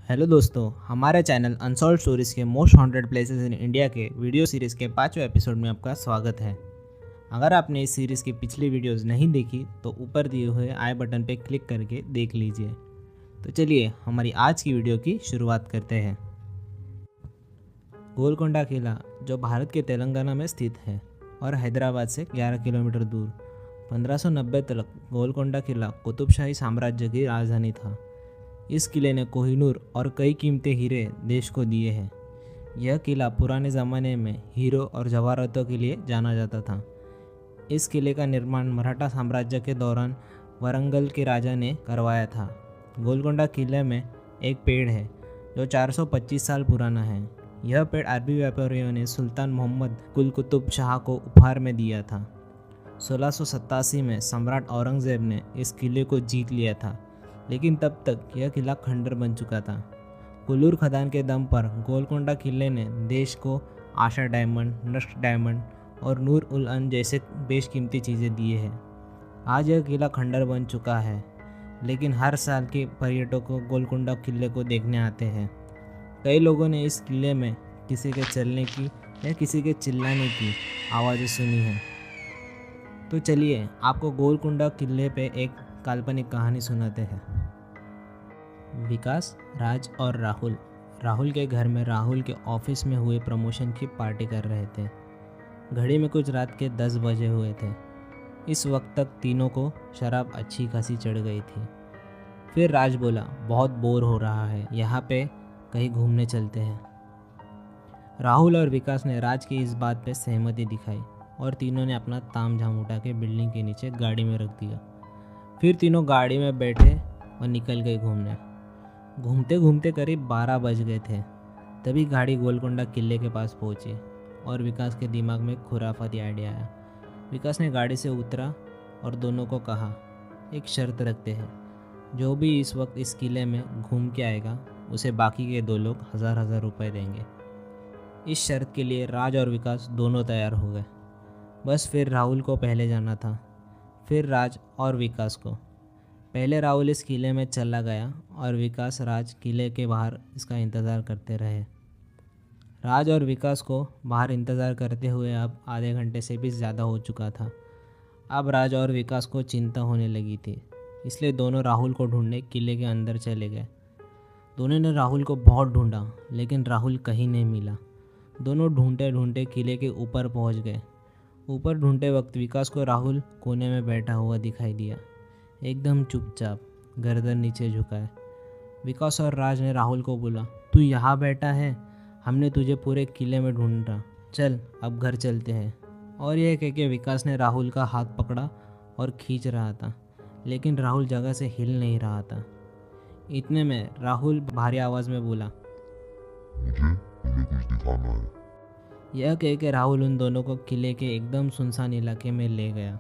Hello दोस्तों, हमारे channel unsolved stories के most haunted places in India के वीडियो सीरीज़ के 5वें एपिसोड में आपका स्वागत है। अगर आपने इस सीरीज़ की पिछली वीडियोस नहीं देखी तो ऊपर दिए हुए आई बटन पर क्लिक करके देख लीजिए। तो चलिए हमारी आज की वीडियो की शुरुआत करते हैं। गोलकोंडा किला जो भारत के तेलंगाना में स्थित है और हैदराबाद से 11 किलोमीटर दूर 1590 तक गोलकोंडा किला कुतुबशाही साम्राज्य की राजधानी था। इस किले ने कोहिनूर और कई कीमती हीरे देश को दिए हैं। यह किला पुराने ज़माने में हीरो और जवाहरातों के लिए जाना जाता था। इस किले का निर्माण मराठा साम्राज्य के दौरान वरंगल के राजा ने करवाया था। गोलकोंडा किले में एक पेड़ है जो 425 साल पुराना है। यह पेड़ अरबी व्यापारियों ने सुल्तान मोहम्मद कुल कुतुब शाह को उपहार में दिया था। 1687 में सम्राट औरंगजेब ने इस किले को जीत लिया था, लेकिन तब तक यह किला खंडर बन चुका था। कुल्लूर खदान के दम पर गोलकोंडा किले ने देश को आशा डायमंड, नक्श डायमंड और नूर उल अन जैसे बेशकीमती चीज़ें दिए हैं। आज यह किला खंडर बन चुका है, लेकिन हर साल के पर्यटकों गोलकोंडा किले को देखने आते हैं। कई लोगों ने इस किले में किसी के चलने की या किसी के चिल्लाने की आवाज़ें सुनी हैं। तो चलिए आपको गोलकोंडा किले पे एक काल्पनिक कहानी सुनाते हैं। विकास, राज और राहुल के घर में राहुल के ऑफिस में हुए प्रमोशन की पार्टी कर रहे थे। घड़ी में कुछ रात के 10 बजे हुए थे। इस वक्त तक तीनों को शराब अच्छी खासी चढ़ गई थी। फिर राज बोला, बहुत बोर हो रहा है, यहाँ पे कहीं घूमने चलते हैं। राहुल और विकास ने राज की इस बात पे सहमति दिखाई और तीनों ने अपना ताम झाम उठा के बिल्डिंग के नीचे गाड़ी में रख दिया। फिर तीनों गाड़ी में बैठे और निकल गए घूमने। घूमते घूमते करीब 12 बज गए थे। तभी गाड़ी गोलकोंडा किले के पास पहुंची और विकास के दिमाग में खुराफाती आइडिया आया। विकास ने गाड़ी से उतरा और दोनों को कहा, एक शर्त रखते हैं, जो भी इस वक्त इस किले में घूम के आएगा उसे बाकी के 2 लोग 1000 रुपये देंगे। इस शर्त के लिए राज और विकास दोनों तैयार हो गए। बस फिर राहुल को पहले जाना था, फिर राज और विकास को। पहले राहुल इस किले में चला गया और विकास राज किले के बाहर इसका इंतज़ार करते रहे। राज और विकास को बाहर इंतज़ार करते हुए अब आधे घंटे से भी ज़्यादा हो चुका था। अब राज और विकास को चिंता होने लगी थी, इसलिए दोनों राहुल को ढूंढने किले के अंदर चले गए। दोनों ने राहुल को बहुत ढूंढा, लेकिन राहुल कहीं नहीं मिला। दोनों ढूंढते ढूंढते किले के ऊपर पहुंच गए। ऊपर ढूंढते वक्त विकास को राहुल कोने में बैठा हुआ दिखाई दिया, एकदम चुपचाप, गर्दन नीचे झुकाए। विकास और राज ने राहुल को बोला, तू यहाँ बैठा है, हमने तुझे पूरे किले में ढूंढा, चल अब घर चलते हैं। और यह कह के विकास ने राहुल का हाथ पकड़ा और खींच रहा था, लेकिन राहुल जगह से हिल नहीं रहा था। इतने में राहुल भारी आवाज़ में बोला, मुझे तुम्हें कुछ दिखाना है। यह कह के राहुल उन दोनों को किले के एकदम सुनसान इलाके में ले गया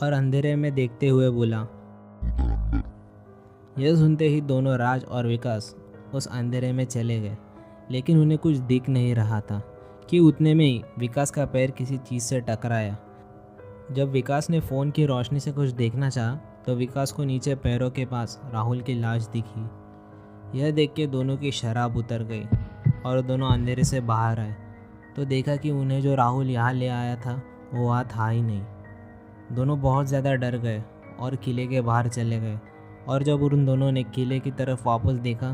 और अंधेरे में देखते हुए बोला, उधर अंदर। यह सुनते ही दोनों राज और विकास उस अंधेरे में चले गए, लेकिन उन्हें कुछ दिख नहीं रहा था कि उतने में ही विकास का पैर किसी चीज़ से टकराया। जब विकास ने फ़ोन की रोशनी से कुछ देखना चाहा तो विकास को नीचे पैरों के पास राहुल की लाश दिखी। यह देख के दोनों की शराब उतर गई और दोनों अंधेरे से बाहर आए तो देखा कि उन्हें जो राहुल यहाँ ले आया था वो वहाँ था ही नहीं। दोनों बहुत ज़्यादा डर गए और किले के बाहर चले गए। और जब उन दोनों ने किले की तरफ वापस देखा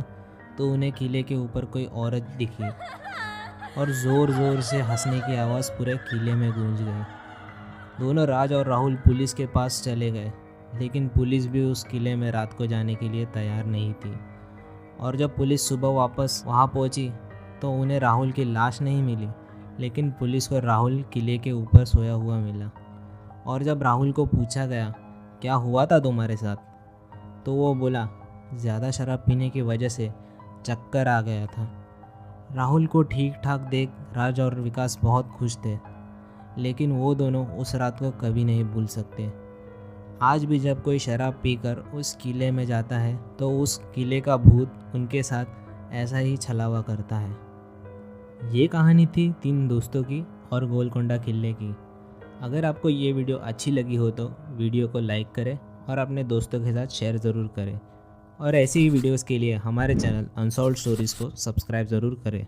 तो उन्हें किले के ऊपर कोई औरत दिखी और ज़ोर ज़ोर से हंसने की आवाज़ पूरे किले में गूंज गई। दोनों राज और राहुल पुलिस के पास चले गए, लेकिन पुलिस भी उस किले में रात को जाने के लिए तैयार नहीं थी। और जब पुलिस सुबह वापस वहाँ पहुँची तो उन्हें राहुल की लाश नहीं मिली, लेकिन पुलिस को राहुल किले के ऊपर सोया हुआ मिला। और जब राहुल को पूछा गया, क्या हुआ था तुम्हारे साथ, तो वो बोला, ज़्यादा शराब पीने की वजह से चक्कर आ गया था। राहुल को ठीक ठाक देख राज और विकास बहुत खुश थे, लेकिन वो दोनों उस रात को कभी नहीं भूल सकते। आज भी जब कोई शराब पीकर उस किले में जाता है तो उस किले का भूत उनके साथ ऐसा ही छलावा करता है। ये कहानी थी 3 दोस्तों की और गोलकोंडा किले की। अगर आपको ये वीडियो अच्छी लगी हो तो वीडियो को लाइक करें और अपने दोस्तों के साथ शेयर ज़रूर करें। और ऐसी ही वीडियोस के लिए हमारे चैनल अनसॉल्व स्टोरीज़ को सब्सक्राइब ज़रूर करें।